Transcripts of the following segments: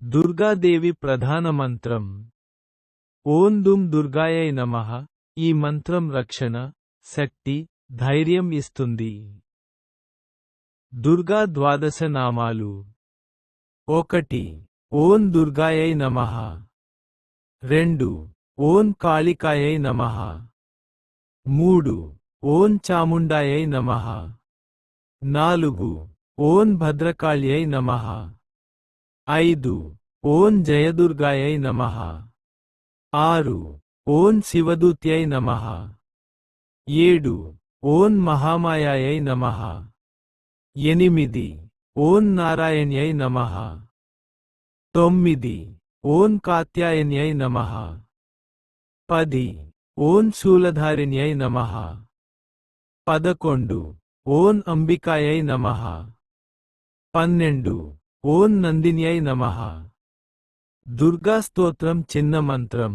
దుర్గాదేవి ప్రధాన మంత్రం. ఓం దుం దుర్గాయై నమః. ఈ మంత్రం రక్షణ, శక్తి, ధైర్యం ఇస్తుంది. దుర్గా ద్వాదశ నామాలు. 1. ఓం దుర్గాయై నమః. 2. ఓం కాళికాయై నమః. 3. ఓం చాముండాయై నమః. 4. ఓం భద్రకాళ్యై నమః. 5. ఓం జయదుర్గాయై నమః. 6. ఓం శివదూత్యై నమః. 7. ఓం మహామాయాయై నమః. 8. ఓం నారాయణ్యై నమః. 9. ఓం కాత్యాయన్యై నమః. 10. ఓం శూలధారిణ్యై నమః. 11. ఓం అంబికాయై నమః. 12. ఓం నందిన్యై నమః. దుర్గా స్తోత్రం చిన్న మంత్రం.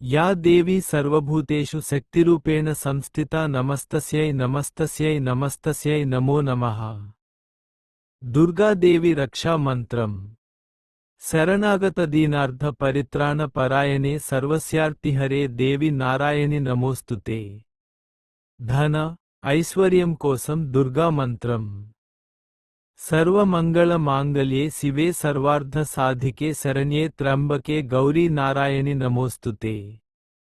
యా దేవీ సర్వభూతేషు శక్తిరూపేణ సంస్థితా నమస్తస్యై నమస్తస్యై నమస్తస్యై నమో నమః. దుర్గాదేవి రక్షా మంత్రం. శరణాగత దీనార్థ పరిత్రాణ పరాయణే సర్వస్యార్తిహరే దేవి నారాయణి నమోస్తుతే. ధన, ఐశ్వర్యం కోసం దుర్గా మంత్రం. సర్వమంగళ మాంగళ్యే శివే సర్వార్థ సాధికే శరణ్యే త్ర్యంబకే గౌరీ నారాయణి నమోస్తుతే.